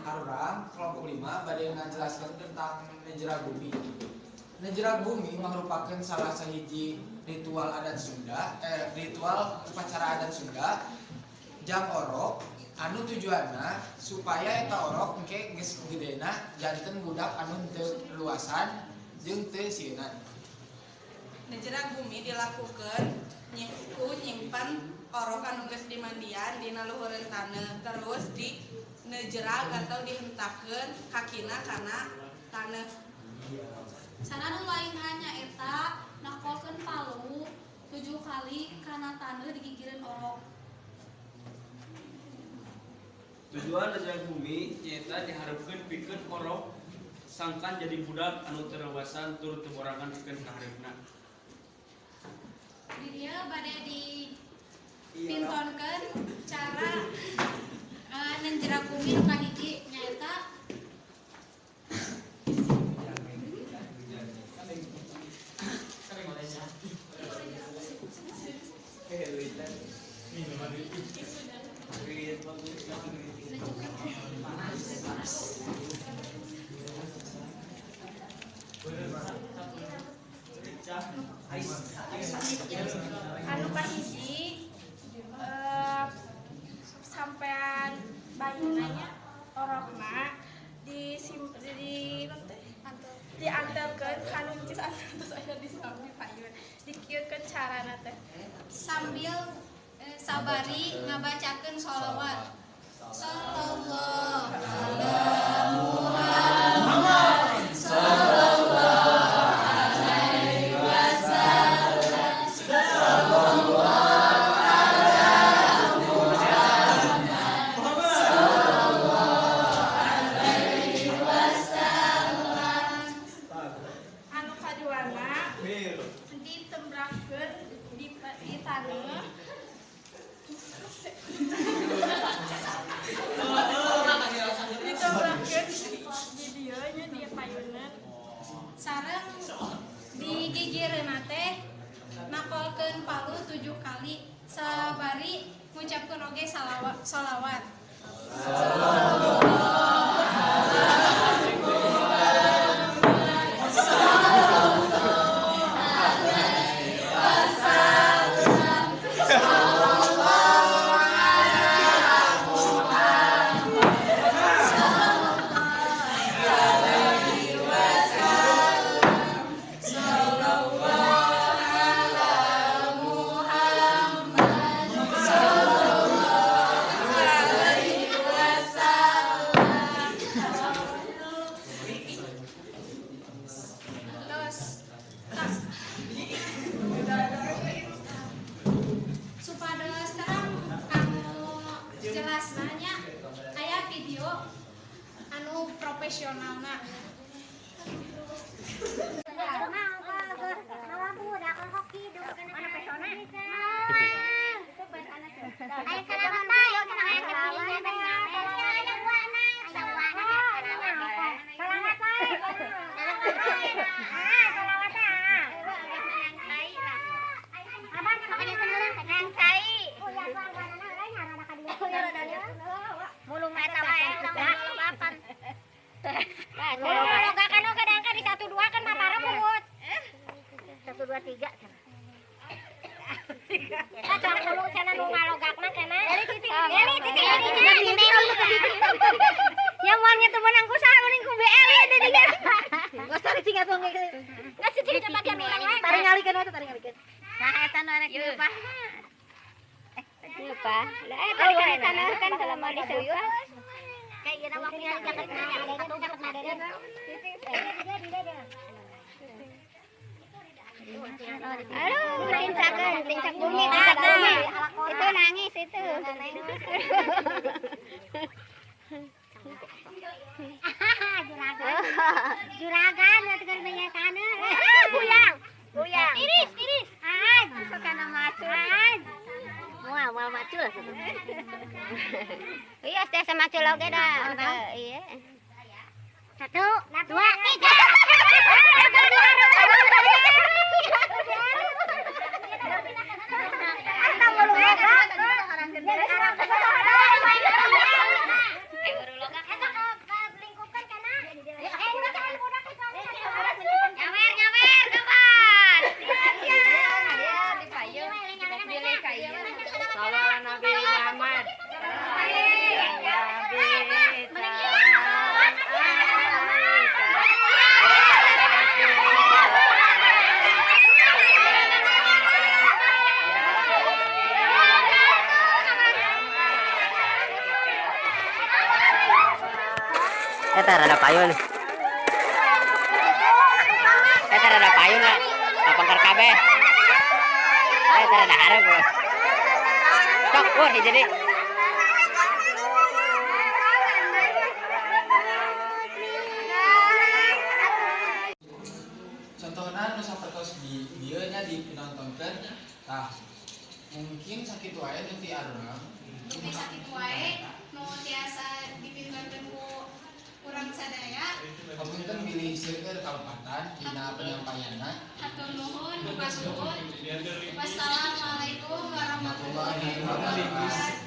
Arurang kelompok 5 bade ngajelaskeun tentang Nejera Bumi. Nejera Bumi merupakan salah sahiji ritual adat Sunda, ritual upacara adat Sunda jang orok anu tujuanna supaya eta orok engke geus gedena janten budak anu teu luasan jeung teu sieunan. Nejera Bumi dilakukeun ku nyimpan orok anu geus dimandian dina luhureun taneuh terus di nejerag atau dihentakeun kakina kana taneuh. Cara nu lain hanya eta nakolkeun palu 7 kali kana taneuh digigireun orok. Tujuan Nejera Bumi nyaeta dihareupeun pikeun orok sangkan jadi budak anu teu lewasan tur teu borangan pikeun ka hareupna. Di dieu bade dipintonkeun cara Nejera Bumi nu kahiji nyaeta anu kahiji sampean bayeuna nya orokna diantarkeun ka nu cis terus aya di samping payun dikieukeun carana teh sambil sabari ngabacakeun sholawat. Sallallahu ala Muhammad sallallahu alaihi wasallam sallallahu ala Muhammad sallallahu alaihi wasallam. Anu kaduana ditembrakkeun di taneuh ditembrakkeun di dieu nya di payunan sareng digigireunna teh nakolkeun palu 7 kali sabari ngucapkeun oge sholawat. Supados terang anu jelasnanya aya video anu profesionalna. Ya moalnya temen angku saha mending ku BL ya tadinya. Geus tari cingat wong geus. Geus cicing cepat jam urang wae. Tari ngalikeun we tari ngalikeun. Saha eta nu arek lupa. Lupa. Lah tari kana kan kalau mau disuyuh. Kayak ieu waktu nyari jaketna, atuh jaketna dede. Aduh, tincak bumi, itu nangis itu. Juragan, tegar banyak tanah. Buyang. Iris. Suka nama macul. Mual macul. Iya, setiap macul oke dah. Iya. 1, 2, 3. Eta rada payun. Eta rada payun lah. Lapangkar kabeh. Eta rada hareup. Sok wah jadi. Contohnya nu sapertos di dieu nya dipenontonkeun tah mungkin sakit wae nu ti areuna Tapi sakit wae nu tiasa dipinterkeun ku urang sadaya. kapunten bilih seueur kalepatan dina penyampaianna. Hatur nuhun, muka suhun. Wassalamualaikum warahmatullahi Warahmatullahi wabarakatuh.